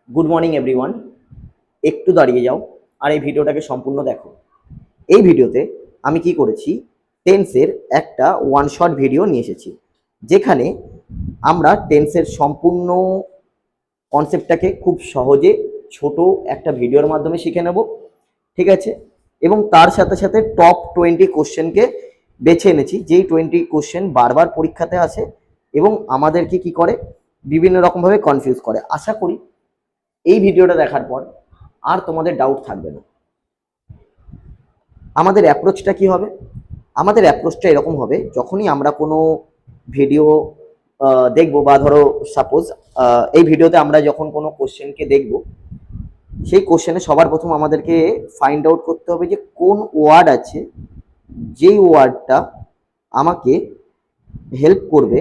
Good morning everyone. একটু দাঁড়িয়ে যাও আর এই ভিডিওটাকে সম্পূর্ণ দেখো। এই ভিডিওতে আমি কি করেছি, টেন্সের একটা ওয়ান শট ভিডিও নিয়ে এসেছি, যেখানে আমরা টেন্সের সম্পূর্ণ কনসেপ্টটাকে খুব সহজে ছোট একটা ভিডিওর মাধ্যমে শিখে নেব। ঠিক আছে, এবং তার সাথে সাথে টপ 20 কোশ্চেনকে বেছে এনেছি, যেই 20 কোশ্চেন বারবার পরীক্ষাতে আসে এবং আমাদেরকে কি করে, বিভিন্ন রকমভাবে কনফিউজ করে। আশা করি এই ভিডিওটা দেখার পর আর তোমাদের ডাউট থাকবে না। আমাদের অ্যাপ্রোচটা কি হবে? আমাদের অ্যাপ্রোচটা এরকম হবে, যখনই আমরা কোনো ভিডিও দেখবো, বা ধরো সাপোজ এই ভিডিওতে আমরা যখন কোনো কোশ্চেনকে দেখব, সেই কোশ্চেনে সবার প্রথম আমাদেরকে ফাইন্ড আউট করতে হবে যে কোন ওয়ার্ড আছে, যেই ওয়ার্ডটা আমাকে হেল্প করবে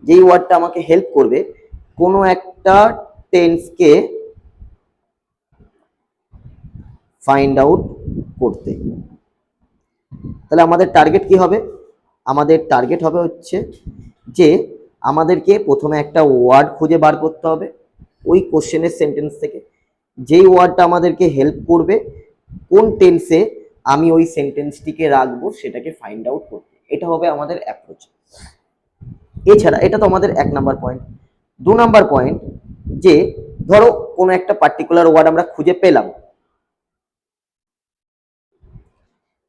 যেই ওয়ার্ডটা আমাকে হেল্প করবে কোনো একটা টেন্সকে ফাইন্ড আউট করতে। তাহলে আমাদের টার্গেট কি হবে? আমাদের টার্গেট হবে হচ্ছে যে আমাদেরকে প্রথমে একটা ওয়ার্ড খুঁজে বার করতে হবে ওই কোশ্চেনের সেন্টেন্স থেকে, যেই ওয়ার্ডটা আমাদেরকে হেল্প করবে কোন টেন্সে আমি ওই সেন্টেন্সটিকে রাখবো সেটাকে ফাইন্ড আউট করতে। এটা হবে আমাদের অ্যাপ্রোচ। এছাড়া এটা তো আমাদের 1 নাম্বার পয়েন্ট। 2 নাম্বার পয়েন্ট, যে ধরো কোনো একটা পার্টিকুলার ওয়ার্ড আমরা খুঁজে পেলাম,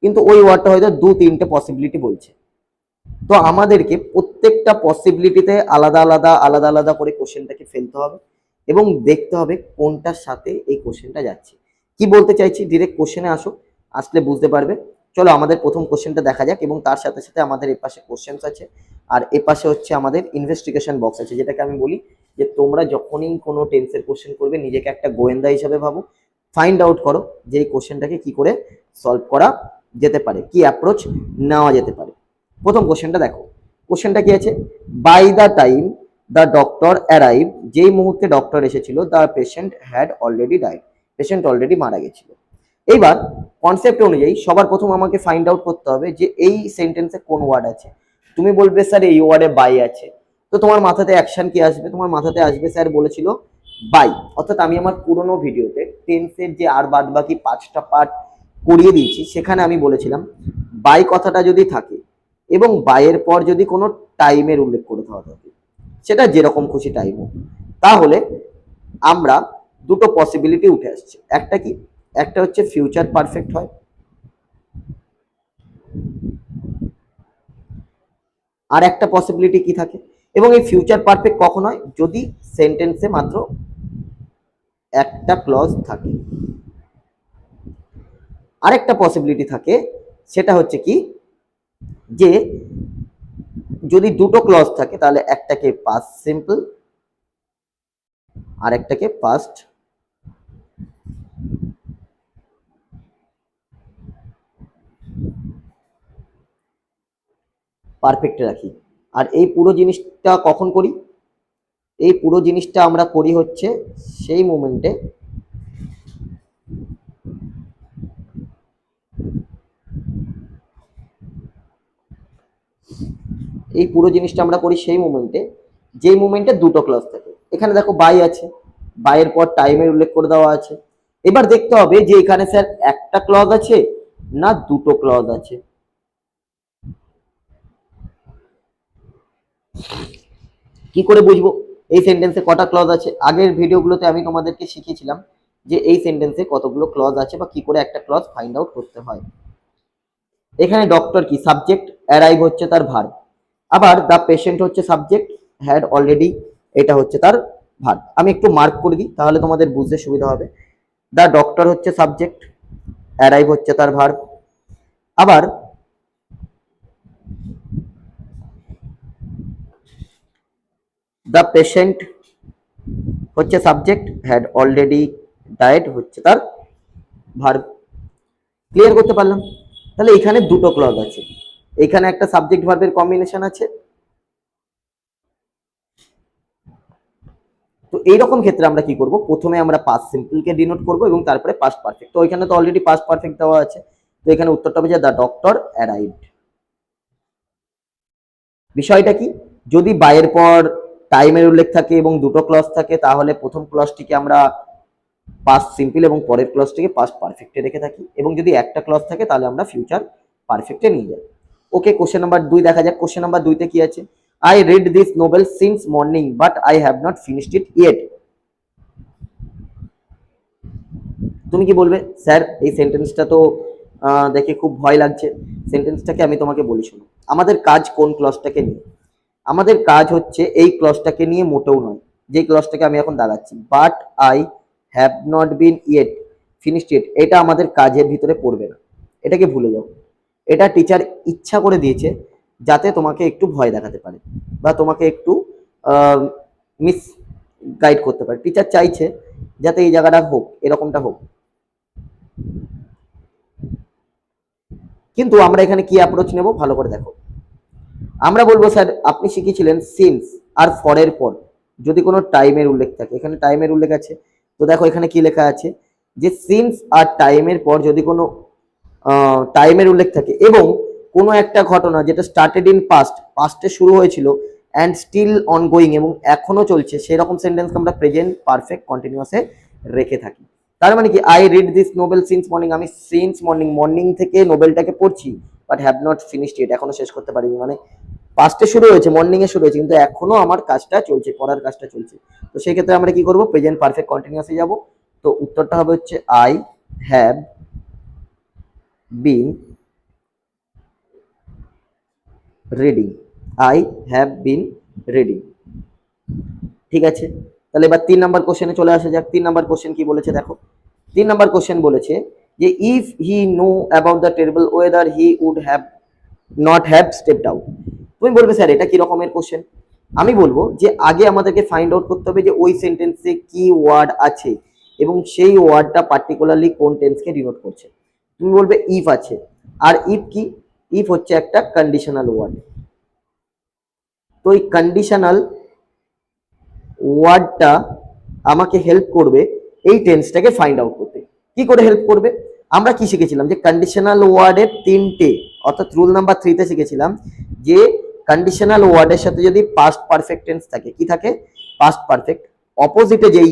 কিন্তু ওই ওয়ার্ডটা হয়তো 2-3টে পসিবিলিটি বলছে। তো আমাদেরকে প্রত্যেকটা পসিবিলিটিতে আলাদা আলাদা আলাদা আলাদা করে কোশ্চেনটাকে ফেলতে হবে এবং দেখতে হবে কোনটার সাথে এই কোশ্চেনটা যাচ্ছে। কি বলতে চাইছি, ডিরেক্ট কোশ্চেনে আসো, আসলে বুঝতে পারবে। চলো আমাদের প্রথম কোশ্চেনটা দেখা যাক, এবং তার সাথে সাথে আমাদের এপাশে কোশ্চেন্স আছে আর এপাশে হচ্ছে আমাদের ইনভেস্টিগেশন বক্স আছে, যেটাকে আমি বলি যে তোমরা যখনই কোনো টেন্সের কোশ্চেন করবে নিজেকে একটা গোয়েন্দা হিসাবে ভাবো, ফাইন্ড আউট করো যে এই কোশ্চেনটাকে কি করে সলভ করা যেতে পারে, কি অ্যাপ্রোচ নেওয়া যেতে পারে। প্রথম কোশ্চেনটা দেখো, কোশ্চেনটা কি আছে, by the time the doctor arrive, যেই মুহূর্তে ডক্টর এসেছিল the patient had already died, patient already মারা গেছিল। এইবার কনসেপ্ট অনুযায়ী সবার প্রথম আমাকে ফাইন্ড আউট করতে হবে যে এই সেন্টেন্সে কোন ওয়ার্ড আছে। তুমি বলবে স্যার এই ওয়ার্ডে বাই আছে, তো তোমার মাথাতে অ্যাকশন কি আসবে? তোমার মাথাতে আসবে স্যার বলেছিল বাই, অর্থাৎ আমি আমার পুরোনো ভিডিওতে টেন্সের যে আর বাদ বাকি 5টা পার্ট করিয়ে দিয়েছি, সেখানে আমি বলেছিলাম বাই কথাটা যদি থাকে এবং বাইয়ের পর যদি কোনো টাইমের উল্লেখ করে দেওয়া থাকে, সেটা যেরকম খুশি টাইম হোক, তাহলে আমরা দুটো পসিবিলিটি উঠে আসছে। একটা কি, একটা হচ্ছে ফিউচার পারফেক্ট হয়, আর একটা পসিবিলিটি কি থাকে, এবং এই ফিউচার পারফেক্ট কখন হয়, যদি সেন্টেন্সে মাত্র একটা ক্লজ থাকে। আরেকটা পসিবিলিটি থাকে, সেটা হচ্ছে কি, যে যদি দুটো ক্লজ থাকে তাহলে একটাকে পাস্ট সিম্পল আর একটাকে পাস্ট পারফেক্টে রাখি। আর এই পুরো জিনিসটা কখন করি? এই পুরো জিনিসটা আমরা করি হচ্ছে সেই মোমেন্টে, এই পুরো জিনিসটা আমরা করি সেই মোমেন্টে যেই মোমেন্টে দুটো ক্লজ থাকে। এখানে দেখো বাই আছে, বাইয়ের পর টাইমের উল্লেখ করে দেওয়া আছে। এবার দেখতে হবে যে এখানে স্যার একটা ক্লজ আছে না দুটো ক্লজ আছে। কি করে বুঝবো এই সেন্টেন্সে কটা ক্লজ আছে? আগের ভিডিওগুলোতে আমি তোমাদেরকে শিখিয়েছিলাম যে এই সেন্টেন্সে কতগুলো ক্লজ আছে বা কি করে একটা ক্লজ ফাইন্ড আউট করতে হয়। এখানে ডক্টর কি সাবজেক্ট, অ্যারাইভ হচ্ছে তার ভার্ব, আবার দ্য পেশেন্ট হচ্ছে সাবজেক্ট, হ্যাড অলরেডি এটা হচ্ছে তার ভার্ব। আমি একটু মার্ক করে দিই তাহলে তোমাদের বুঝতে সুবিধা হবে। দ্য ডক্টর হচ্ছে সাবজেক্ট, অ্যারাইভ হচ্ছে তার ভার্ব, আবার দ্য পেশেন্ট হচ্ছে সাবজেক্ট, হ্যাড অলরেডি ডায়েড হচ্ছে তার ভার্ব। ক্লিয়ার করতে পারলাম? তাহলে এখানে দুটো ক্লজ আছে, এখানে একটা সাবজেক্ট ভার্বের কম্বিনেশন আছে, তো এইরকম ক্ষেত্রে আমরা কি করব, প্রথমে আমরা পাস্ট সিম্পলকে ডিনোট করব এবং তারপরে পাস্ট পারফেক্ট। তো ওইখানে তো অলরেডি পাস্ট পারফেক্ট দেওয়া আছে, তো এখানে উত্তরটা হবে যে দ্য ডক্টর অ্যারাইভড। বিষয়টা কি, যদি বাইয়ের পর টাইমের উল্লেখ থাকে এবং দুটো ক্লজ থাকে, তাহলে প্রথম ক্লজটিকে আমরা পাস্ট সিম্পল এবং পরের ক্লজটিকে পাস্ট পারফেক্টে রেখে থাকি, এবং যদি একটা ক্লজ থাকে তাহলে আমরা ফিউচার পারফেক্টে নিয়ে যাই। ওকে, কোশ্চেন নাম্বার 2 দেখা যাক। কোশ্চেন নাম্বার 2 তে কি আছে, I read this Nobel since morning but I have not finished it yet. তুমি কি বলবে, স্যার এই সেন্টেন্সটা তো দেখে খুব ভয় লাগছে। সেন্টেন্সটাকে আমি তোমাকে বলি শোনো, আমাদের কাজ কোন ক্লজটাকে নিয়ে, আমাদের কাজ হচ্ছে এই ক্লজটাকে নিয়ে মোটেও নয়, যে ক্লজটাকে আমি এখন দাগাচ্ছি, but I have not been yet finished it, এটা আমাদের কাজের ভিতরে পড়বে না, এটাকে ভুলে যাও। এটা টিচার ইচ্ছা করে দিয়েছে যাতে তোমাকে একটু ভয় দেখাতে পারে বা তোমাকে একটু মিস গাইড করতে পারে। টিচার চাইছে যাতে এই জায়গাটা হোক, এরকমটা হোক। কিন্তু আমরা এখানে কি অ্যাপ্রোচ নেব ভালো করে দেখো। আমরা বলবো স্যার আপনি শিখিয়েছিলেন সিন্স আর ফরের পর যদি কোনো টাইমের উল্লেখ থাকে, এখানে টাইমের উল্লেখ আছে, তো দেখো এখানে কি লেখা আছে যে সিন্স আর টাইমের পর যদি কোনো টাইমের উল্লেখ থাকে এবং কোনো একটা ঘটনা যেটা স্টার্টেড ইন পাস্ট, পাস্টে শুরু হয়েছিল অ্যান্ড স্টিল অনগোয়িং এবং এখনো চলছে, সেরকম সেন্টেন্সকে আমরা প্রেজেন্ট পারফেক্ট কন্টিনিউয়াসে রেখে থাকি। তার মানে কি, I read this Nobel since morning, আমি সিন্স মর্নিং, মর্নিং থেকে নোবেলটাকে পড়ছি, but have not finished it, এখনো শেষ করতে পারিনি। মানে পাস্টে শুরু হয়েছে, মর্নিং এ শুরু হয়েছে, কিন্তু এখনো আমার কাজটা চলছে, পড়ার কাজটা চলছে। তো সেই ক্ষেত্রে আমরা কি করব, প্রেজেন্ট পারফেক্ট কন্টিনিউয়াসে যাব। তো উত্তরটা হবে হচ্ছে I have been reading, I have been reading. ঠিক আছে, তাহলে এবার 3 নাম্বার কোশ্চেনে চলে আসা যাক। 3 নাম্বার কোশ্চেন কি বলেছে দেখো। 3 নাম্বার কোশ্চেন বলেছে যে if he know about the terrible weather he would have not have stepped out. তুমি বলবে স্যার এটা কি রকমের কোশ্চেন। আমি বলবো যে আগে আমাদেরকে ফাইন্ড আউট করতে হবে যে ওই সেন্টেন্সে কি ওয়ার্ড আছে এবং সেই ওয়ার্ডটা পার্টিকুলারলি কোন টেন্সকে ডিনোট করছে। তুমি বলবে ইফ আছে, আর ইফ কি, ইফ হচ্ছে একটা কন্ডিশনাল ওয়ার্ড। তো এই কন্ডিশনাল ওয়ার্ডটা আমাকে হেল্প করবে এই টেন্সটাকে ফাইন্ড আউট করতে। কি করে হেল্প করবে, আমরা কি শিখেছিলাম যে কন্ডিশনাল ওয়ার্ডের 3টে, অর্থাৎ রুল নাম্বার 3 তে শিখেছিলাম যে কন্ডিশনাল ওয়ার্ডের সাথে যদি পাস্ট পারফেক্ট টেন্স থাকে, কি থাকে, পাস্ট পারফেক্ট, অপোজিটে যেই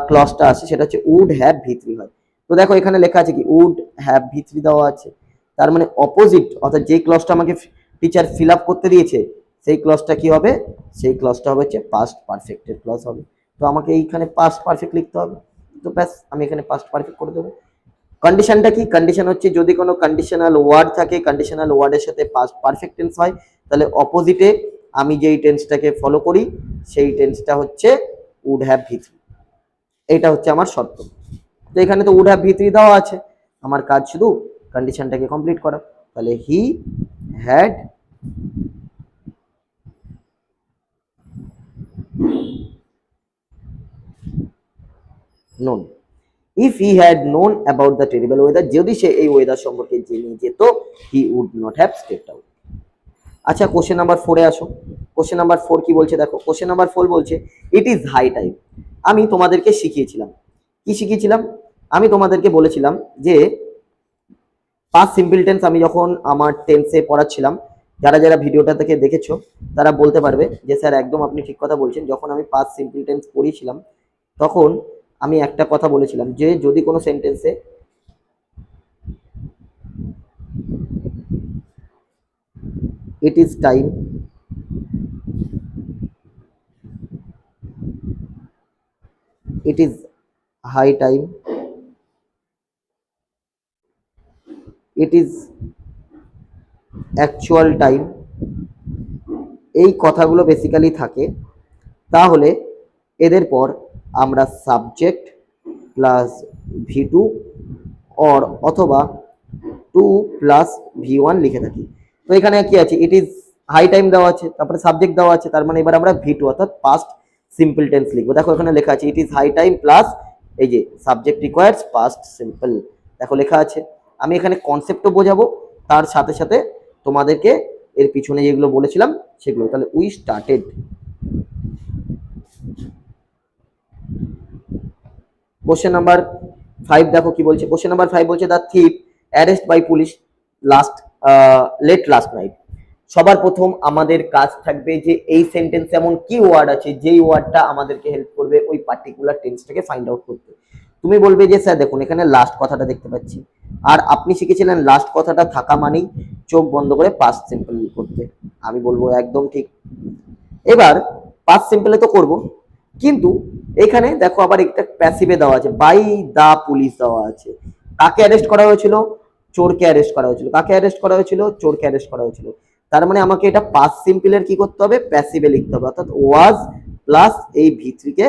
ক্লজটা আছে সেটা হচ্ছে উড হ্যাভ ভি3 হয়। তো দেখো এখানে লেখা আছে কি উড হ্যাভ ভি3 দেওয়া আছে, তার মানে অপোজিট, অর্থাৎ যেই ক্লজটা আমাকে টিচার ফিল আপ করতে দিয়েছে সেই ক্লজটা কি হবে, সেই ক্লজটা হবে হচ্ছে পাস্ট পারফেক্টের ক্লজ হবে। তো আমাকে এইখানে পাস্ট পারফেক্ট লিখতে হবে, তো ব্যাস আমি এখানে পাস্ট পারফেক্ট করে দেবো। কন্ডিশনটা কি, কন্ডিশন হচ্ছে যদি কোনো কন্ডিশনাল ওয়ার্ড থাকে, কন্ডিশনাল ওয়ার্ডের সাথে পাস্ট পারফেক্ট টেন্স হয়, তাহলে অপোজিটে আমি যেই টেন্সটাকে ফলো করি সেই টেন্সটা হচ্ছে উড হ্যাভ ভি3। এইটা হচ্ছে আমার শর্ত। তো এখানে তো উড হ্যাভ ভি3 দেওয়া আছে, আমার কাজ শুধু কন্ডিশনটাকে কমপ্লিট করা। তাহলে he had known, if he had known about the terrible weather, যদি সে এই ওয়েদার সম্পর্কে জেনে যেত, he would not have stepped out। আচ্ছা, কোশ্চেন নাম্বার 4 এ আসো। কোশ্চেন নাম্বার 4 কি বলছে দেখো। কোশ্চেন নাম্বার 4 বলছে ইট ইজ হাই টাইম। আমি তোমাদেরকে শিখিয়েছিলাম, কি শিখিয়েছিলাম, আমি তোমাদেরকে বলেছিলাম যে পাস্ট সিম্পল টেন্স আমি যখন আমার টেন্সে পড়াচ্ছিলাম, যারা যারা ভিডিওটা থেকে দেখেছো তারা বলতে পারবে যে স্যার একদম আপনি ঠিক কথা বলছেন। যখন আমি পাস্ট সিম্পল টেন্স পড়িয়েছিলাম তখন আমি একটা কথা বলেছিলাম যে যদি কোনো সেন্টেন্সে it is time, it is high time, it is actual time, এই কথাগুলো বেসিক্যালি থাকে, তাহলে এদের পর আমরা সাবজেক্ট প্লাস ভি2 অর অথবা 2 প্লাস ভি1 লিখে থাকি। তো এখানে কি আছে, ইট ইজ হাই টাইম দেওয়া আছে, তারপরে সাবজেক্ট দেওয়া আছে, তার মানে এবার আমরা ভি2 অর্থাৎ পাস্ট সিম্পল টেন্স লিখবো। দেখো এখানে লেখা আছে it is high time plus এই যে সাবজেক্ট রিকোয়ার্স পাস্ট সিম্পল, দেখো লেখা আছে। আমি এখানে কনসেপ্টও বোঝাবো, তার সাথে সাথে তোমাদেরকে এর পিছনে যেগুলো বলেছিলাম সেগুলো। তাহলে উই স্টার্টেড, কোশ্চেন নাম্বার 5 দেখো কি বলছে। কোশ্চেন নাম্বার 5 বলছে the thief arrest by police late last night. সবার প্রথম আমাদের কাজ থাকবে যে এই সেন্টেন্সে এমন কি ওয়ার্ড আছে যেই ওয়ার্ডটা আমাদেরকে হেল্প করবে ওই পার্টিকুলার টেন্সটাকে ফাইন্ড আউট করতে। তুমি বলবে যে স্যার দেখুন এখানে লাস্ট কথাটা দেখতে পাচ্ছি, আর আপনি শিখেছিলেন লাস্ট কথাটা থাকা মানেই চোখ বন্ধ করে পাস্ট সিম্পল করতে। আমি বলবো একদম ঠিক। এবার পাস্ট সিম্পলে তো করব, কিন্তু এখানে দেখো আবার একটা প্যাসিভে দেওয়া আছে, বাই দা পুলিশ দেওয়া আছে। কাকে অ্যারেস্ট করা হয়েছিল? চোরকে অ্যারেস্ট করা হয়েছিল। কাকে অ্যারেস্ট করা হয়েছিল? চোরকে অ্যারেস্ট করা হয়েছিল। তার মানে আমাকে এটা পাস্ট সিম্পলের কি করতে হবে? প্যাসিভে লিখতে হবে, অর্থাৎ ওয়াজ প্লাস এই ভি3 কে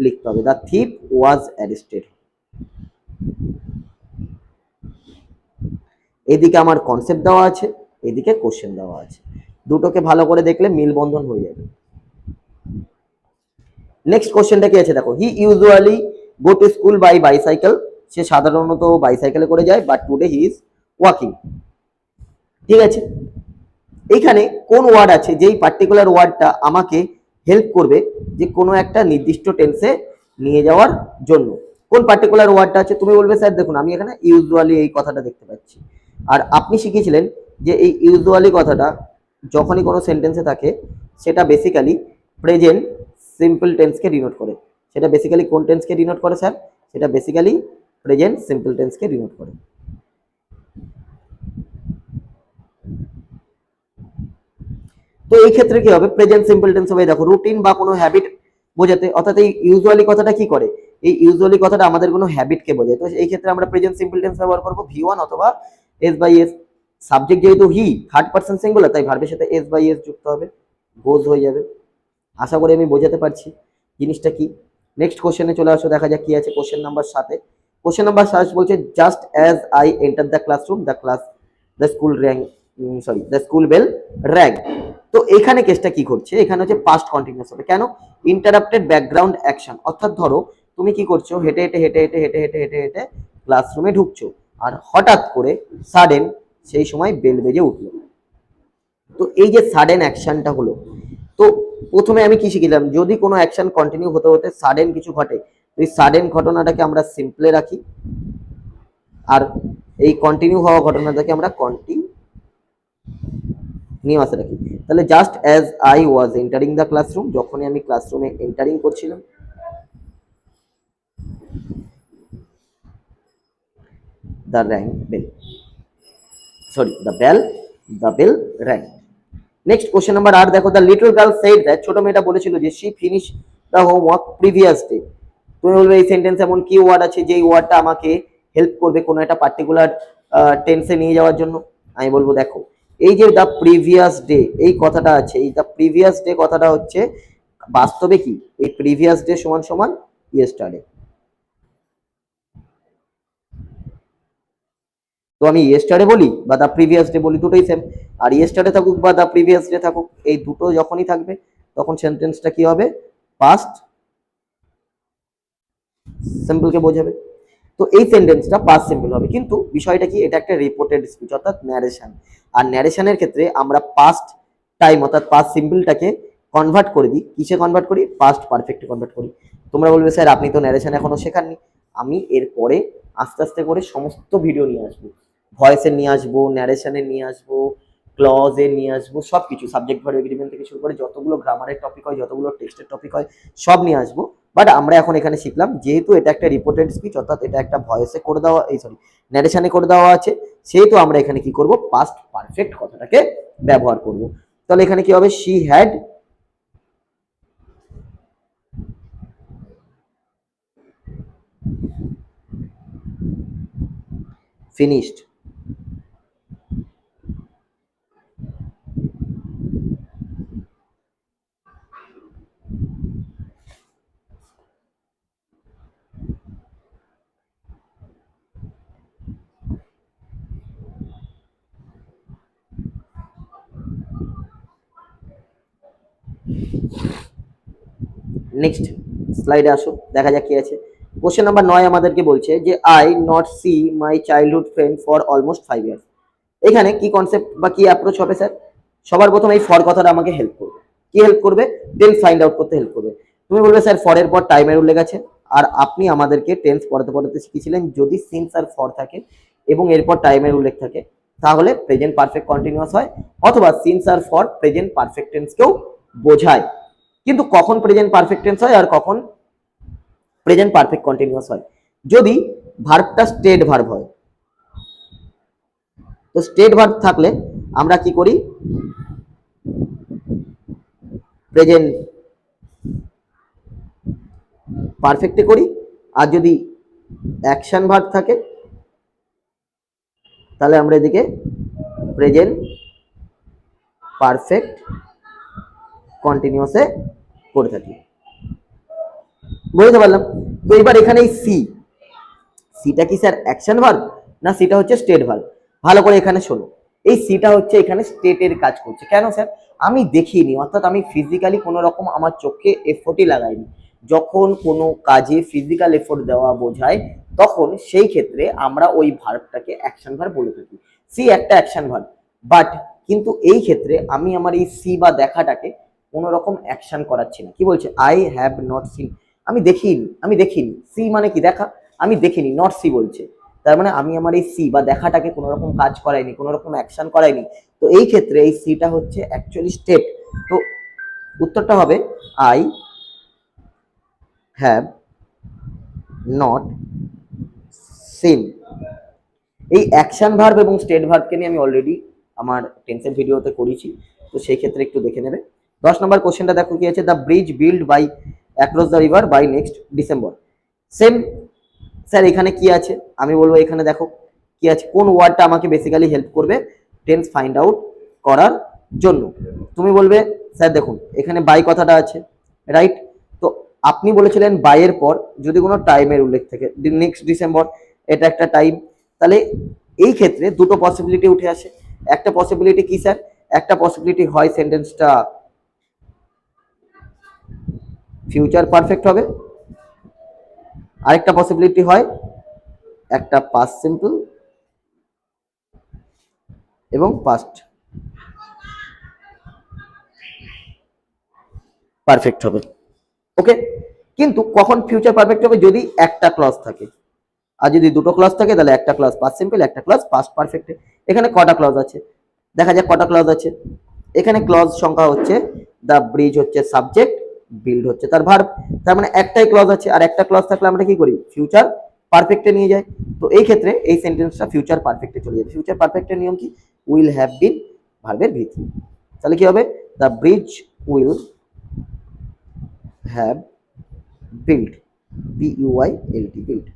লিখতে হবে। The thief was arrested. এদিকে আমার কনসেপ্ট দেওয়া আছে, এদিকে কোশ্চেন দেওয়া আছে, দুটোকে ভালো করে দেখলে মিলবন্ধন হয়ে যাবে। নেক্সট কোশ্চেনটা কি আছে দেখো, he usually go to school by bicycle. সে সাধারণত বাইসাইকেলে করে যায়, but today he is walking. ঠিক আছে, এইখানে কোন ওয়ার্ড আছে যেই পার্টিকুলার ওয়ার্ডটা আমাকে হেল্প করবে যে কোনো একটা নির্দিষ্ট টেন্সে নিয়ে যাওয়ার জন্য? কোন পার্টিকুলার ওয়ার্ডটা আছে? তুমি বলবে স্যার দেখুন আমি এখানে ইউজুয়ালি এই কথাটা দেখতে পাচ্ছি, আর আপনি শিখেছিলেন যে এই ইউজুয়ালি কথাটা যখনই কোনো সেন্টেন্সে থাকে সেটা বেসিক্যালি প্রেজেন্ট সিম্পল টেন্সকে ডিনোট করে। সেটা বেসিক্যালি কোন টেন্সকে ডিনোট করে স্যার? সেটা বেসিক্যালি প্রেজেন্ট সিম্পল টেন্সকে ডিনোট করে। তো এই ক্ষেত্রে কি হবে? প্রেজেন্ট সিম্পল টেন্স হবে দেখো রুটিন বা কোনো হ্যাবিট বোঝাতে, অর্থাৎ এই ইউজুয়ালি কথাটা কি করে? এই ইউজুয়ালি কথাটা আমাদের কোনো হ্যাবিটকে বোঝায়। তো এই ক্ষেত্রে আমরা প্রেজেন্ট সিম্পল টেন্স ব্যবহার করব ভি1 অথবা এস বাই এস। সাবজেক্ট যেহেতু হি, থার্ড পারসন সিঙ্গুলার, তাই ভার্বের সাথে এস বাই এস যুক্ত হবে, গোজ হয়ে যাবে। আশা করি আমি বোঝাতে পারছি জিনিসটা কি। নেক্সট কোশ্চেনে চলে আসো, দেখা যাক কি আছে কোশ্চেন নাম্বার 7-এ। কোশ্চেন নাম্বার 7 বলছে just as I enter the classroom the school rang the school bell rang. তো এখানে কেসটা কি করছে? এখানে হচ্ছে পাস্ট কন্টিনিউয়াস হবে। কেন? ইন্টারাপ্টেড ব্যাকগ্রাউন্ড অ্যাকশন, অর্থাৎ ধরো তুমি কি করছো, হেঁটে হেঁটে হেঁটে হেঁটে হেঁটে হেঁটে হেঁটে হেঁটে ক্লাসরুমে ঢুকছো, আর হঠাৎ করে সাডেন সেই সময় বেল বেজে উঠলো। তো এই যে সাডেন অ্যাকশনটা হলো, তো প্রথমে আমি কি শিখলাম, যদি কোনো অ্যাকশন কন্টিনিউ হতে হতে সাডেন কিছু ঘটে, এই সাডেন ঘটনাটাকে আমরা সিম্পলে রাখি, আর এই কন্টিনিউ হওয়া ঘটনাটাকে আমরা কন্টিনিউয়াসে রাখি। তাহলে just as I was entering the classroom, যখনই আমি ক্লাসরুমে এন্টারিং করছিলাম, the rang bell the bell rang. Next question number 8 দেখো, the little girl said that, ছোট মেয়েটা বলেছিল যে she finish the homework previous day. তুমি বলবে এই সেন্টেন্স এমন কি ওয়ার্ড আছে যেই ওয়ার্ডটা আমাকে হেল্প করবে কোনো একটা পার্টিকুলার টেন্সে নিয়ে যাওয়ার জন্য? আমি বলবো দেখো এই যে দ্য প্রিভিয়াস ডে এই কথাটা আছে, এই দ্য প্রিভিয়াস ডে কথাটা হচ্ছে বাস্তবে কি এই প্রিভিয়াস ডে সমান সমান ইয়েস্টারডে। তো আমি ইয়েস্টারডে বলি বা দ্য প্রিভিয়াস ডে বলি, দুটোই সেম। আর ইয়েস্টারডে থাকুক বা দ্য প্রিভিয়াস ডে থাকুক, এই দুটো যখনই থাকবে তখন সেন্টেন্সটা কি হবে? পাস্ট সিম্পলকে বোঝাবে। তো এই সেন্টেন্সটা পাস্ট সিম্পল হবে, কিন্তু বিষয়টা কি, এটা একটা রিপোর্টেড স্পিচ অর্থাৎ ন্যারেশন। আর ন্যারেশনের ক্ষেত্রে আমরা পাস্ট টাইম অর্থাৎ পাস্ট সিম্পলটাকে কনভার্ট করে দিই, কিসে কনভার্ট করি? পাস্ট পারফেক্টে কনভার্ট করি। তোমরা বলবে স্যার আপনি তো ন্যারেশন এখনো শেখাননি। আমি এরপরে আস্তে আস্তে করে সমস্ত ভিডিও নিয়ে আসবো, ভয়েসের নিয়ে আসবো, ন্যারেশনের নিয়ে আসবো, ক্লজের নিয়ে আসবো, সব কিছু সাবজেক্ট ভার্ব এগ্রিমেন্ট থেকে শুরু করে যতগুলো গ্রামারের টপিক হয়, যতগুলো টেক্সটের টপিক হয়, সব নিয়ে আসবো। বাট আমরা এখন এখানে শিখলাম যেহেতু এটা একটা রিপোর্টেড স্পিচ অর্থাৎ এটা একটা ভয়েসে করে দেওয়া, এই সরি ন্যারেশনে করে দেওয়া আছে, সেহেতু আমরা এখানে কি করব? পাস্ট পারফেক্ট কথাটাকে ব্যবহার করব। তাহলে এখানে কি হবে? শি হ্যাড ফিনিশড নেক্সট স্লাইডে আসো, দেখা যাক কি আছে। কোশ্চেন নাম্বার 9 আমাদেরকে বলছে যে I not see my childhood friend for almost 5 years. এখানে কি কনসেপ্ট বা কি অ্যাপ্রোচ হবে স্যার? সবার প্রথম এই ফর কথাটা আমাকে হেল্প করবে। কি হেল্প করবে? দেন ফাইন্ড আউট করতে হেল্প করবে। তুমি বলবে স্যার ফরের পর টাইমের উল্লেখ আছে, আর আপনি আমাদেরকে টেন্স পড়াতে পড়াতে শিখিয়েছিলেন যদি সিন্স আর ফর থাকে এবং এরপর টাইমের উল্লেখ থাকে তাহলে প্রেজেন্ট পারফেক্ট কন্টিনিউয়াস হয়, অথবা সিন্স আর ফর প্রেজেন্ট পারফেক্ট টেন্সকেও বোঝায়। কিন্তু কখন প্রেজেন্ট পারফেক্ট টেন্স হয় আর কখন প্রেজেন্ট পারফেক্ট কন্টিনিউয়াস হয়? যদি ভার্বটা স্টেট ভার্ব হয়। তো স্টেট ভার্ব থাকলে আমরা কি করি, প্রেজেন্ট পারফেক্টে করি। আর যদি অ্যাকশন ভার্ব থাকে তাহলে আমরা এদিকে প্রেজেন্ট পারফেক্ট কন্টিনিউয়াসে করে থাকি। বুঝতে পারলাম? তো এবার এখানে এই সিটা কি স্যার অ্যাকশন ভার্ব না সিটা হচ্ছে স্টেট ভার্ব? ভালো করে এখানে শোনো, এই সিটা হচ্ছে এখানে স্টেটের কাজ করছে। কেন স্যার? আমি দেখিনি, অর্থাৎ আমি ফিজিক্যালি কোনো রকম আমার চোখে এফোর্টই লাগাইনি। যখন কোনো কাজে ফিজিক্যাল এফোর্ট দেওয়া বোঝায় তখন সেই ক্ষেত্রে আমরা ওই ভার্বটাকে অ্যাকশন ভার্ব বলে থাকি। সি একটা অ্যাকশন ভার্ব, বাট কিন্তু এই ক্ষেত্রে আমি আমার এই সি বা দেখাটাকে কোনো রকম অ্যাকশন করাচ্ছি না। কি বলছে? আই হ্যাভ নট সিন, আমি দেখিনি। সি মানে কি? দেখা। আমি দেখিনি, নট সি বলছে। তার মানে আমি আমার এই সি বা দেখাটাকে কোনো রকম কাজ করাইনি, কোনো রকম অ্যাকশন করাইনি। তো এই ক্ষেত্রে এই সিটা হচ্ছে অ্যাকচুয়ালি স্টেট। তো উত্তরটা হবে আই হ্যাভ নট সিন। এই অ্যাকশন ভার্ব এবং স্টেট ভার্বকে নিয়ে আমি অলরেডি আমার টেন্সের ভিডিওতে করেছি, তো সেই ক্ষেত্রে একটু দেখে নেবে। 10 নম্বর কোশ্চেনটা দেখো কি আছে, the bridge build by across the river by next December. Same sir এখানে কি আছে? আমি বলবো এখানে দেখো কি আছে, কোন ওয়ার্ডটা আমাকে বেসিক্যালি হেল্প করবে টেন্স ফাইন্ড আউট করার জন্য। তুমি বলবে স্যার দেখুন এখানে বাই কথাটা আছে, রাইট? তো আপনি বলেছিলেন বাইয়ের পর যদি কোনো টাইমের উল্লেখ থাকে, নেক্সট ডিসেম্বর এটা একটা টাইম, তাহলে এই ক্ষেত্রে দুটো পসিবিলিটি উঠে আসে। একটা পসিবিলিটি কি স্যার? একটা পসিবিলিটি হয় সেন্টেন্সটা ফিউচার পারফেক্ট হবে, আরেকটা পসিবিলিটি হয় একটা পাস্ট সিম্পল এবং পাস্ট পারফেক্ট হবে। ওকে, কিন্তু কখন ফিউচার পারফেক্ট হবে? যদি একটা ক্লজ থাকে, আর যদি দুটো ক্লজ থাকে তাহলে একটা ক্লজ পাস্ট সিম্পল, একটা ক্লজ পাস্ট পারফেক্ট। এখানে কটা ক্লজ আছে দেখা যাক, কটা ক্লজ আছে। এখানে ক্লজ সংখ্যা হচ্ছে দ্য ব্রিজ হচ্ছে সাবজেক্ট, বিল্ড হচ্ছে তার ভার্ব। তার মানে একটাই ক্লজ আছে, আর একটা ক্লজ থাকলে আমরা কি করি? ফিউচার পারফেক্টে নিয়ে যাই। তো এই ক্ষেত্রে এই সেন্টেন্সটা ফিউচার পারফেক্টে চলে যাবে। ফিউচার পারফেক্টের নিয়ম কি? উইল হ্যাভ বিন ভার্বের ভিত্তি। তাহলে কি হবে? The bridge will have build, B U I L T, build.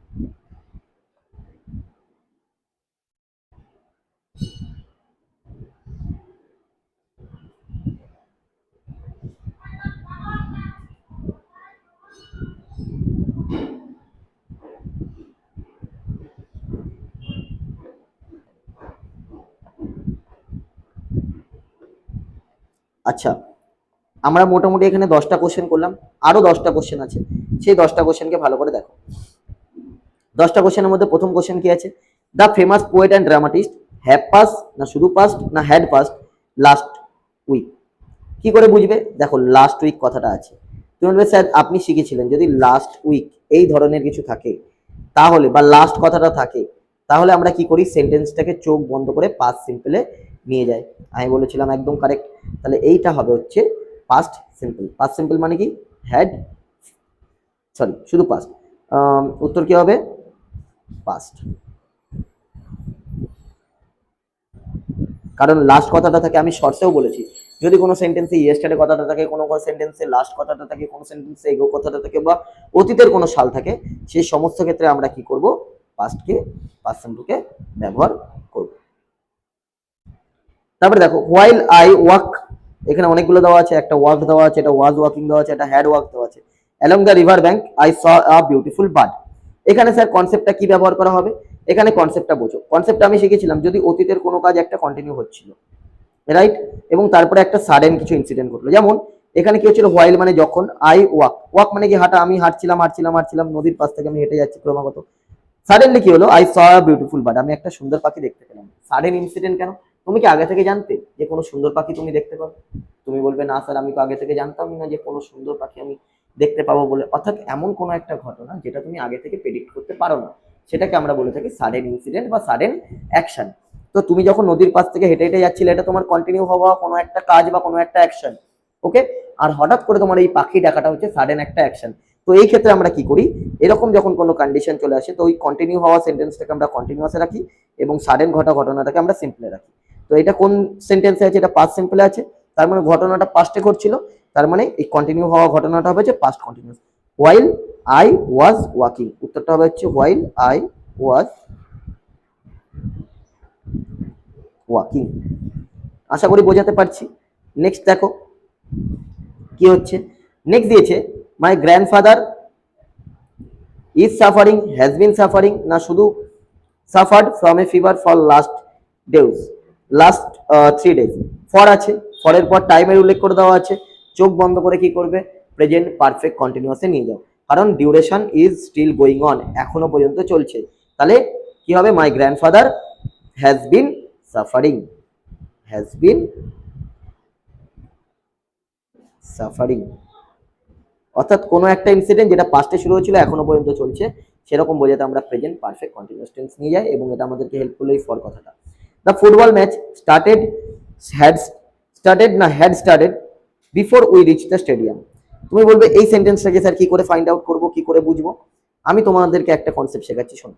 আচ্ছা, আমরা মোটামুটি এখানে 10টা কোশ্চেন করলাম, আরো 10টা কোশ্চেন আছে, সেই 10টা কোশ্চেনকে ভালো করে দেখো। 10টা কোশ্চেনের মধ্যে প্রথম কোশ্চেন কি আছে? The famous poet and dramatist have pass, না শুধু পাস্ট, না হ্যাড পাস্ট লাস্ট উইক। কি করে বুঝবে? দেখো লাস্ট উইক কথাটা আছে, তুমি বলবে স্যার আপনি শিখেছিলেন যদি লাস্ট উইক এই ধরনের কিছু থাকে তাহলে, বা লাস্ট কথাটা থাকে তাহলে আমরা কি করি? সেন্টেন্সটাকে চোখ বন্ধ করে পাস্ট সিম্পলে নিয়ে যাই। আমি বলেছিলাম একদম কারেক্ট। তাহলে এইটা হবে হচ্ছে পাস্ট সিম্পল। পাস্ট সিম্পল মানে কি? হ্যাড, সরি শুধু পাস্ট। উত্তর কি হবে? পাস্ট। কারণ লাস্ট কথাটা থাকে, আমি শর্টসেও বলেছি, যদি কোনো সেন্টেন্সে ইয়েস্টারডে কথাটা থাকে, কোনো কোনো সেন্টেন্সে লাস্ট কথাটা থাকে, কোনো সেন্টেন্সে এগো কথাটা থাকে, বা অতীতের কোনো সাল থাকে, সেই সমস্ত ক্ষেত্রে আমরা কি করব? পাস্টকে, পাস্ট সিম্পলকে ব্যবহার করব। তারপরে দেখো হোয়াইল আই ওয়াক, এখানে অনেকগুলো দেওয়া আছে, একটা ওয়াক দেওয়া আছে, এটা ওয়াজ ওয়াকিং দেওয়া আছে, এটা হ্যাড ওয়াক দেওয়া আছে। Along the river bank I saw a beautiful bird. এখানে স্যার কনসেপ্টটা কি ব্যবহার করা হবে? এখানে কনসেপ্টটা বোঝো। কনসেপ্টটা আমি শিখেছিলাম যদি অতীতের কোনো কাজ একটা কন্টিনিউ হচ্ছিল, রাইট, এবং তারপরে একটা সাডেন কিছু ইনসিডেন্ট ঘটলো। যেমন এখানে কি হচ্ছিল? হোয়াইল মানে যখন, আই ওয়াক, ওয়াক মানে কি হাঁটা, আমি হাঁটছিলাম নদীর পাশ থেকে আমি হেঁটে যাচ্ছি ক্রমাগত। সাডেনলি কি হলো? I saw a beautiful bird, আমি একটা সুন্দর পাখি দেখতে পেলাম। সাডেন ইনসিডেন্ট কেন? তুমি কি আগে থেকে জানতে যে কোনো সুন্দর পাখি তুমি দেখতে পাবে? তুমি বলবে না স্যার আমি তো আগে থেকে জানতামই না যে কোনো সুন্দর পাখি আমি দেখতে পাবো বলে, অর্থাৎ এমন কোনো একটা ঘটনা যেটা তুমি আগে থেকে প্রেডিক্ট করতে পারো না, সেটাকে আমরা বলে থাকি সাডেন ইনসিডেন্ট বা সাডেন অ্যাকশন। তো তুমি যখন নদীর পাশ থেকে হেঁটে হেঁটে যাচ্ছিলে, এটা তোমার কন্টিনিউ হওয়া কোনো একটা কাজ বা কোনো একটা অ্যাকশন, ওকে। আর হঠাৎ করে তোমার এই পাখি ডাকাটা হচ্ছে সাডেন একটা অ্যাকশন। তো এই ক্ষেত্রে আমরা কি করি, এরকম যখন কোনো কন্ডিশন চলে আসে, তো ওই কন্টিনিউ হওয়া সেন্টেন্সটাকে আমরা কন্টিনিউয়াসে রাখি এবং সাডেন ঘটা ঘটনাটাকে আমরা সিম্পলে রাখি। তো এটা কোন সেন্টেন্সে আছে, এটা পাস্ট সিম্পলে আছে, তার মানে ঘটনাটা পাস্টে ঘটছিল, তার মানে এই কন্টিনিউ হওয়া ঘটনাটা হবে যে past continuous. While I was walking, উত্তরটা হবে হচ্ছে হোয়াইল আই ওয়াজ ওয়াকিং। আশা করি বোঝাতে পারছি। নেক্সট দেখো কি হচ্ছে, নেক্সট দিয়েছে my grandfather is suffering, has been suffering, না শুধু suffered from a fever for last days, last 3 days। For আছে, ফরের পর টাইমের উল্লেখ করে দেওয়া আছে, চোখ বন্ধ করে কি করবে, প্রেজেন্ট পারফেক্ট কন্টিনিউয়াসে নিয়ে যাও, কারণ duration is still going on, এখনো পর্যন্ত চলছে। তাহলে কি হবে, my grandfather has been suffering, has been suffering, অর্থাৎ কোনো একটা ইনসিডেন্ট যেটা পাস্টে শুরু হয়েছিল এখনো পর্যন্ত চলছে, সেরকম বোঝাতে আমরা প্রেজেন্ট পারফেক্ট কন্টিনিউয়াস টেন্স নিয়ে যাই, এবং এটা আমাদেরকে হেল্প করলো এই ফর কথাটা। The football match started, had started, না had started before we reach the stadium. তুমি বলবে এই সেন্টেন্সটাকে স্যার কি করে ফাইন্ড আউট করবো, কি করে বুঝবো? আমি তোমাদেরকে একটা কনসেপ্ট শেখাচ্ছি, শোনো।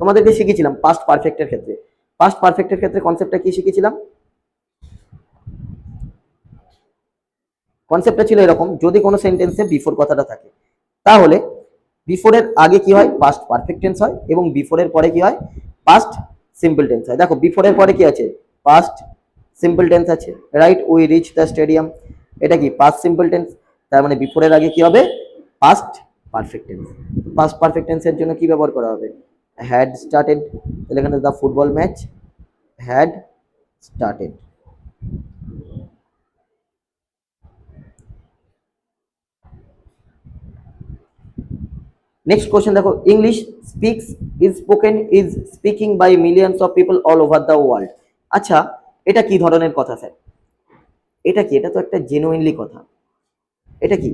তোমাদেরকে শিখেছিলাম পাস্ট পারফেক্টের ক্ষেত্রে, পাস্ট পারফেক্টের ক্ষেত্রে কনসেপ্টটা কি শিখেছিলাম, কনসেপ্টটা ছিল এরকম, যদি কোনো সেন্টেন্সে বিফোর কথাটা থাকে, তাহলে বিফোরের আগে কি হয়, পাস্ট পারফেক্ট টেন্স হয়, এবং বিফোরের পরে কি হয়, পাস্ট সিম্পল টেন্স হয়। দেখো বিফোরের পরে কি আছে, পাস্ট সিম্পল টেন্স আছে, right, we reach the stadium, এটা কি পাস্ট সিম্পল টেন্স, তার মানে বিফোরের আগে কি হবে, past perfect tense. Past perfect টেন্সের জন্য কি ব্যবহার করা হবে, হ্যাড স্টার্টেড, তাহলে এখানে the football match had started. Next question দেখো, English speaks is spoken is speaking by millions of people all over the world. আচ্ছা, এটা কি ধরনের কথা স্যার, এটা কি, এটা তো একটা জেনুইনলি কথা, এটা কি,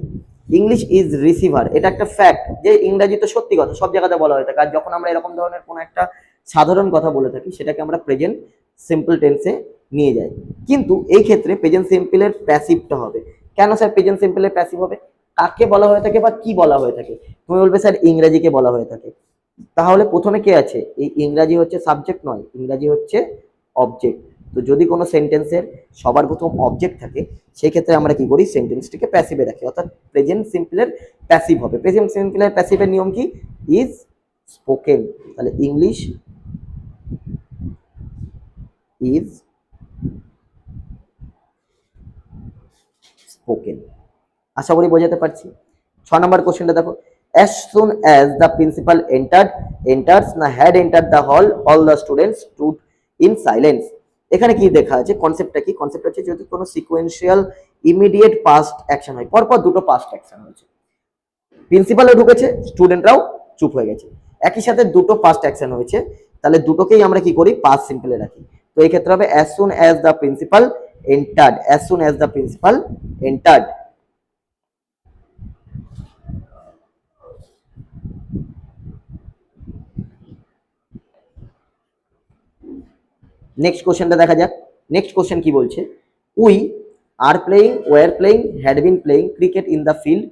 ইংলিশ ইজ রিসিভার, এটা একটা ফ্যাক্ট যে ইংরাজি তো সত্যি কথা সব জায়গাতে বলা হয়ে থাকে, আর যখন আমরা এরকম ধরনের কোনো একটা সাধারণ কথা বলে থাকি সেটাকে আমরা প্রেজেন্ট সিম্পল টেন্সে নিয়ে যাই। কিন্তু এই ক্ষেত্রে প্রেজেন্ট সিম্পলের প্যাসিভটা হবে। কেন স্যার প্রেজেন্ট সিম্পলের প্যাসিভ হবে, কাকে বলা হয়ে থাকে বা কি বলা হয়ে থাকে? তুমি বলবে স্যার ইংরেজিকে বলা হয়ে থাকে। তাহলে প্রথমে কে আছে, এই ইংরাজি হচ্ছে সাবজেক্ট নয়, ইংরাজি হচ্ছে অবজেক্ট। তো যদি কোনো সেন্টেন্সের সবার প্রথম অবজেক্ট থাকে, সেই ক্ষেত্রে আমরা কি করি, সেন্টেন্সটিকে প্যাসিভে রাখি, অর্থাৎ প্রেজেন্ট সিম্পলের প্যাসিভ হবে। প্রেজেন্ট সিম্পলের প্যাসিভের নিয়ম কি, ইজ স্পোকেন, তাহলে ইংলিশ ইজ স্পোকেন। আশা করি বোঝাতে পারছি। 6 নম্বর কোশ্চেনটা দেখো, as soon as the principal enters না had entered the hall all the students stood in silence। এখানে কি দেখা আছে, কনসেপ্টটা কি, কনসেপ্ট হচ্ছে যদি কোনো সিকোয়েন্সিয়াল ইমিডিয়েট পাস্ট অ্যাকশন হয়, পরপর দুটো পাস্ট অ্যাকশন হয়েছে, প্রিন্সিপালও ঢুকেছে স্টুডেন্টরাও চুপ হয়ে গেছে, একই সাথে দুটো পাস্ট অ্যাকশন হয়েছে, তাহলে দুটোকেই আমরা কি করি, পাস্ট সিম্পলে রাখি। তো এই ক্ষেত্রে হবে as soon as the principal entered, as soon as the principal entered। Next কোশ্চেনটা দেখা যাক। নেক্সট কোশ্চেন কি বলছে, we are playing, war playing, had been playing cricket in the field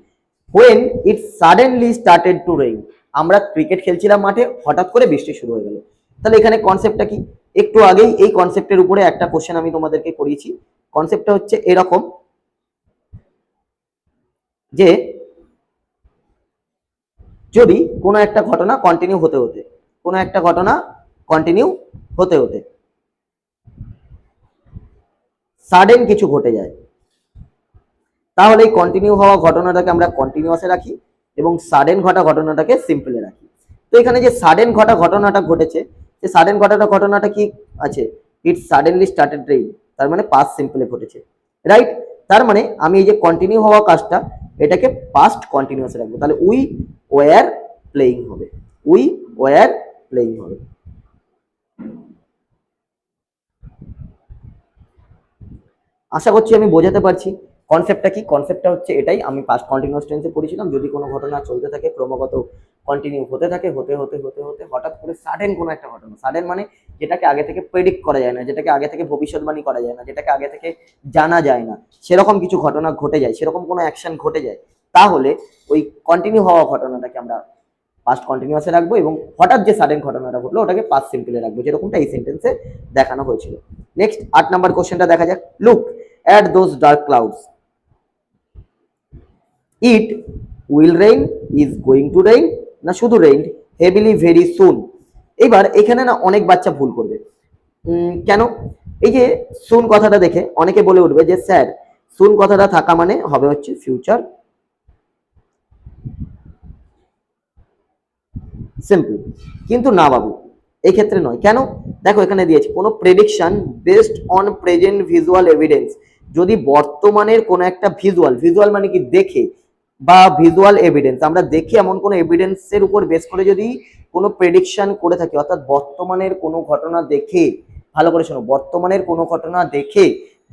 when it suddenly started to rain. আমরা cricket খেলছিলাম মাঠে, হঠাৎ করে বৃষ্টি শুরু হয়ে গেল। তাহলে এখানে কনসেপ্টটা কি, একটু আগেই এই কনসেপ্টের উপরে একটা কোশ্চেন আমি তোমাদেরকে করিয়েছি। কনসেপ্টটা হচ্ছে এরকম যে যদি কোনো একটা ঘটনা কন্টিনিউ হতে হতে, কোনো একটা ঘটনা কন্টিনিউ হতে হতে সাডেন কিছু ঘটে যায়, তাহলে এই কন্টিনিউ হওয়া ঘটনাটাকে আমরা কন্টিনিউয়াসে রাখি এবং সাডেন ঘটা ঘটনাটাকে সিম্পলে রাখি। তো এখানে যে সাডেন ঘটা ঘটনাটা ঘটেছে, যে সাডেন ঘটনাটা কি আছে, ইট সাডেনলি স্টার্টেড রেইন, তার মানে পাস্ট সিম্পলে ঘটেছে, রাইট। তার মানে আমি এই যে কন্টিনিউ হওয়া কাজটা এটাকে পাস্ট কন্টিনিউয়াসে রাখবো, তাহলে উই ওয়ার প্লেইং হবে, উই ওয়ার প্লেইং হবে। আশা করছি আমি বোঝাতে পারছি। কনসেপ্টটা কি? কনসেপ্টটা হচ্ছে এটাই, আমি পাস্ট কন্টিনিউয়াস টেন্সে পড়েছিলাম, যদি কোনো ঘটনা চলতে থাকে ক্রমাগত কন্টিনিউ হতে থাকে, হতে হতে হতে হতে হঠাৎ করে সাডেন কোনো একটা ঘটনা, সাডেন মানে যেটাকে আগে থেকে প্রেডিক্ট করা যায় না, যেটাকে আগে থেকে ভবিষ্যৎবাণী করা যায় না, যেটাকে আগে থেকে জানা যায় না, সেরকম কিছু ঘটনা ঘটে যায়, সেরকম কোনো অ্যাকশন ঘটে যায়, তাহলে ওই কন্টিনিউ হওয়া ঘটনাটাকে আমরা পাস্ট কন্টিনিউয়াসে রাখবো, এবং হঠাৎ যে সাডেন ঘটনাটা ঘটলো ওটাকে পাস্ট সিম্পলে রাখবো, যেরকমটা এই সেন্টেন্সে দেখানো হয়েছিল। নেক্সট 8 নাম্বার কোশ্চেনটা দেখা যাক। Look at those dark clouds, it will rain, is going to rain, না শুধু রেইন হেভিলি ভেরি সুন। এবার এখানে না অনেক বাচ্চা ভুল করবে। কেন? এই যে সুন কথাটা দেখে অনেকে বলে উঠবে যে স্যার সুন কথাটা থাকা মানে হবে হচ্ছে ফিউচার সিম্পল, কিন্তু না বাবু, এই ক্ষেত্রে নয়। কেন? দেখো এখানে দিয়েছে কোনো prediction based on present visual evidence, যদি বর্তমানের কোনো একটা ভিজুয়াল, ভিজুয়াল মানে কি দেখে, বা ভিজুয়াল এভিডেন্স আমরা দেখে এমন কোনো এভিডেন্সের উপর বেস করে যদি কোনো প্রেডিকশন করে থাকি, অর্থাৎ বর্তমানের কোনো ঘটনা দেখে, ভালো করে শোনো, বর্তমানের কোনো ঘটনা দেখে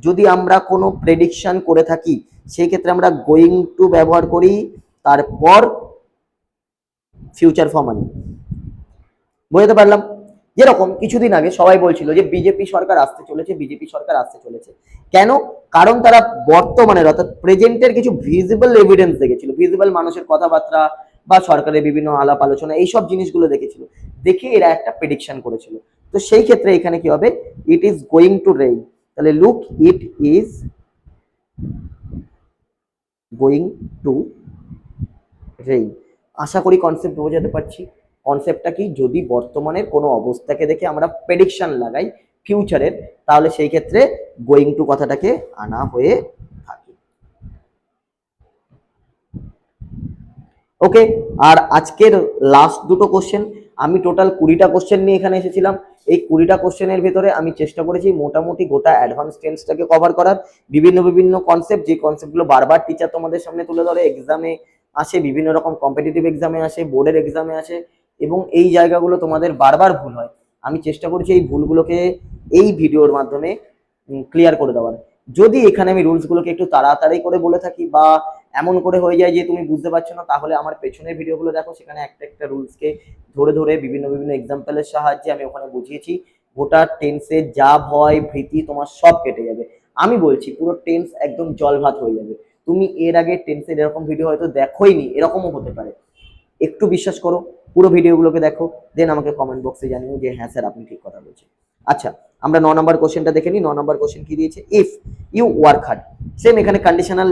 যদি আমরা কোনো প্রেডিকশন করে থাকি, সেই ক্ষেত্রে আমরা গোয়িং টু ব্যবহার করি, তারপর ফিউচার ফর্ম আনি। বুঝতে পারলাম? যেরকম কিছুদিন আগে সবাই বলছিল যে বিজেপি সরকার আসতে চলেছে, বিজেপি সরকার আসতে চলেছে। কেন? কারণ তারা বর্তমানের অর্থাৎ প্রেজেন্টের কিছু ভিজিবল এভিডেন্স দেখেছিল, ভিজিবল মানুষের কথাবার্তা বা সরকারের বিভিন্ন আলাপ আলোচনা, এইসব জিনিসগুলো দেখেছিল, দেখে এরা একটা প্রেডিকশন করেছিল। তো সেই ক্ষেত্রে এখানে কি হবে? It is going to rain, তাহলে look it is going to rain. আশা করি কনসেপ্ট বোঝাতে পারছি। কনসেপ্টটা কি? যদি বর্তমানের কোনো অবস্থাকে দেখে আমরা প্রেডিকশন লাগাই ফিউচারের, তাহলে সেই ক্ষেত্রে গোয়িং টু কথাটাকে আনা হয়ে থাকে। ওকে, আর আজকের লাস্ট দুটো কোশ্চেন, আমি টোটাল 20টা কোশ্চেন নিয়ে এখানে এসেছিলাম। এই 20টা কোশ্চেনের ভেতরে আমি চেষ্টা করেছি মোটামুটি গোটা অ্যাডভান্স টেন্সটাকে কভার করার, বিভিন্ন বিভিন্ন কনসেপ্ট, যে কনসেপ্টগুলো বারবার টিচার তোমাদের সামনে তুলে ধরে, এক্সামে আসে, বিভিন্ন রকম কম্পিটিটিভ এক্সামে আসে, বোর্ডের এক্সামে আসে, এবং এই জায়গাগুলো তোমাদের বারবার ভুল হয়। আমি চেষ্টা করেছি এই ভুলগুলোকে এই ভিডিওর মাধ্যমে ক্লিয়ার করে দেওয়ার। যদি এখানে আমি রুলসগুলোকে একটু তাড়াতাড়ি করে বলে থাকি, বা এমন করে হয়ে যায় যে তুমি বুঝতে পারছো না, তাহলে আমার পেছনের ভিডিওগুলো দেখো, সেখানে একটা একটা রুলসকে ধরে ধরে বিভিন্ন বিভিন্ন এক্সাম্পলের সাহায্যে আমি ওখানে বুঝিয়েছি। গোটা টেন্সে যা ভয় ভীতি তোমার সব কেটে যাবে। আমি বলছি পুরো টেন্স একদম জল ভাত হয়ে যাবে। তুমি এর আগে টেন্সের এরকম ভিডিও হয়তো দেখোইনি, এরকমও হতে পারে। একটু বিশ্বাস করো, পুরো ভিডিওগুলোকে দেখো, দেন আমাকে কমেন্ট বক্সে জানিও যে হ্যাঁ স্যার আপনি ঠিক কথা বলছেন। আচ্ছা, আমরা 9 নম্বর কোশ্চেনটা দেখে নিই। 9 নম্বর কোশ্চেন কি দিয়েছে? If you work hard. Same এখানে কন্ডিশনাল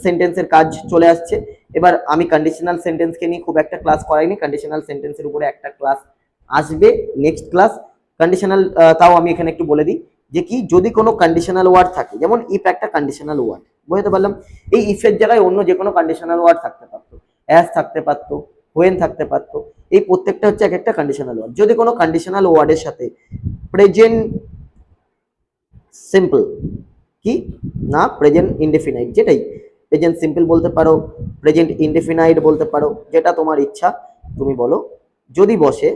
সেন্টেন্সের কাজ চলে আসছে। এবার আমি কন্ডিশনাল সেন্টেন্সকে নিয়ে খুব একটা ক্লাস করাইনি, কন্ডিশনাল সেন্টেন্সের উপরে একটা ক্লাস আসবে নেক্সট ক্লাস। কন্ডিশনাল তাও আমি এখানে একটু বলে দিই যে কি, যদি কোনো কন্ডিশনাল ওয়ার্ড থাকে, যেমন ইফ একটা কন্ডিশনাল ওয়ার্ড, বুঝতে পারলাম, এই ইফের জায়গায় অন্য যে কোনো কন্ডিশনাল ওয়ার্ড থাকতে পারতো, অ্যাজ থাকতে পারতো, হোয়েন থাকতে পারতো, এই প্রত্যেকটা হচ্ছে এক একটা কন্ডিশনাল ওয়ার্ড। যদি কোনো কন্ডিশনাল ওয়ার্ডের সাথে প্রেজেন্ট সিম্পল, কি না প্রেজেন্ট ইনডেফিনাইট, যেটাই প্রেজেন্ট সিম্পল বলতে পারো, প্রেজেন্ট ইনডেফিনাইট বলতে পারো, যেটা তোমার ইচ্ছা তুমি বলো, যদি বসে,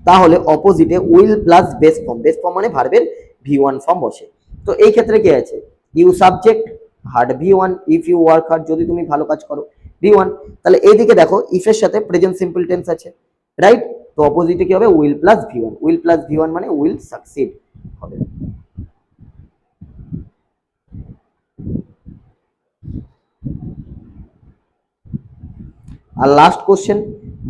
তাহলে অপোজিটে will plus base form, base form মানে ভার্বের ভি1 ফর্ম বসে। তো এই ক্ষেত্রে কি আছে? ইউ সাবজেক্ট, হার্ড ভি1, ইফ ইউ ওয়ার্ক হার্ড, যদি তুমি ভালো কাজ করো, ভি1। তাহলে এইদিকে দেখো ইফের সাথে প্রেজেন্ট সিম্পল টেন্স আছে, রাইট? তো অপোজিটে কি হবে? Will plus V one, will plus V one মানে উইল সাকসিড হবে। আর last question,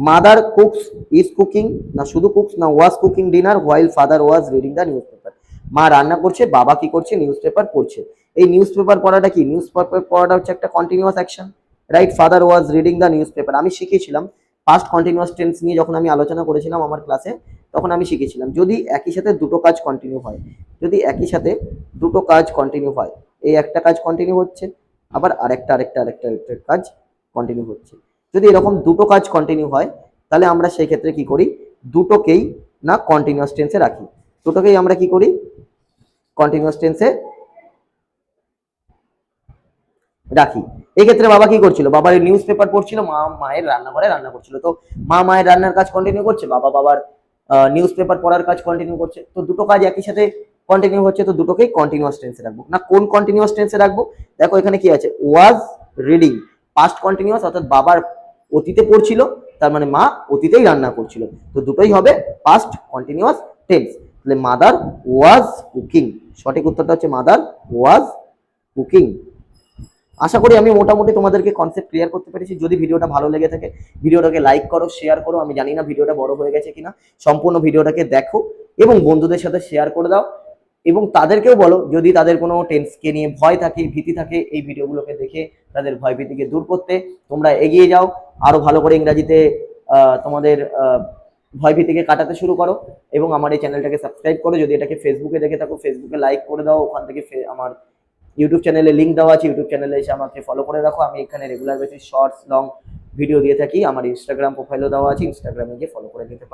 mother cooks is cooking, না শুধু কুকস, না was cooking dinner while father was reading the news পেপার। মা রান্না করছে, বাবা কি করছে? নিউজ পেপার পড়ছে। এই নিউজ পেপার পড়াটা কি? নিউজ পেপার পড়াটা হচ্ছে একটা continuous action, right? Father was reading the news paper আমি শিখেছিলাম পাস্ট কন্টিনিউয়াস টেন্স নিয়ে, যখন আমি আলোচনা করেছিলাম আমার ক্লাসে, তখন আমি শিখেছিলাম যদি একই সাথে দুটো কাজ কন্টিনিউ হয়, যদি একই সাথে দুটো কাজ কন্টিনিউ হয়, এই একটা কাজ কন্টিনিউ হচ্ছে, আবার আরেকটা কাজ কন্টিনিউ হচ্ছে, যদি এরকম দুটো কাজ কন্টিনিউ হয়, তাহলে আমরা সেই ক্ষেত্রে কি করি? দুটোকেই না কন্টিনিউয়াস টেন্সে রাখি, দুটোকেই আমরা কি করি? কন্টিনিউয়াস টেন্সে রাখি। এই ক্ষেত্রে বাবা কি করছিল? বাবার নিউজ পেপার পড়ছিল, মা মায়ের রান্নাঘরে রান্না করছিল। তো মা মায়ের রান্নার কাজ কন্টিনিউ করছে, বাবা বাবার নিউজ পেপার পড়ার কাজ কন্টিনিউ করছে, তো দুটো কাজ একই সাথে কন্টিনিউ হচ্ছে, তো দুটোকেই কন্টিনিউয়াস টেন্সে রাখবো না। কোন কন্টিনিউয়াস টেন্সে রাখবো? দেখো এখানে কি আছে, ওয়াজ রিডিং, পাস্ট কন্টিনিউয়াস, অর্থাৎ বাবার অতীতে পড়ছিল, তার মানে মা অতীতেই রান্না করছিল, তো দুটোই হবে পাস্ট কন্টিনিউয়াস টেন্স। তাহলে মাদার ওয়াজ কুকিং, সঠিক উত্তরটা হচ্ছে মাদার ওয়াজ কুকিং। আশা করি আমি মোটামুটি তোমাদেরকে কনসেপ্ট ক্লিয়ার করতে পেরেছি। যদি ভিডিওটা ভালো লেগে থাকে ভিডিওটাকে লাইক করো, শেয়ার করো। আমি জানি না ভিডিওটা বড় হয়ে গেছে কিনা, সম্পূর্ণ ভিডিওটাকে দেখো এবং বন্ধুদের সাথে শেয়ার করে দাও। এবং তাদেরকেও বলো, যদি তাদের কোনো টেন্সকে নিয়ে ভয় থাকে, ভীতি থাকে, এই ভিডিওগুলোকে দেখে তাদের ভয় ভীতিকে দূর করতে তোমরা এগিয়ে যাও, আরো ভালো করে ইংরাজিতে তোমাদের ভয় ভীতিকে কাটাতে শুরু করো। এবং আমার এই চ্যানেলটাকে সাবস্ক্রাইব করো। যদি এটাকে ফেসবুকে দেখে থাকো ফেসবুকে লাইক করে দাও, ওখান থেকে আমার ইউটিউব চ্যানেলে লিঙ্ক দেওয়া আছে, ইউটিউব চ্যানেলে এসে আমাকে ফলো করে রাখো। আমি এখানে regular basis shorts long video দিয়ে থাকি। আমার ইনস্টাগ্রাম প্রোফাইলও দেওয়া আছে, ইনস্টাগ্রামে গিয়ে ফলো করে নিতে পারো।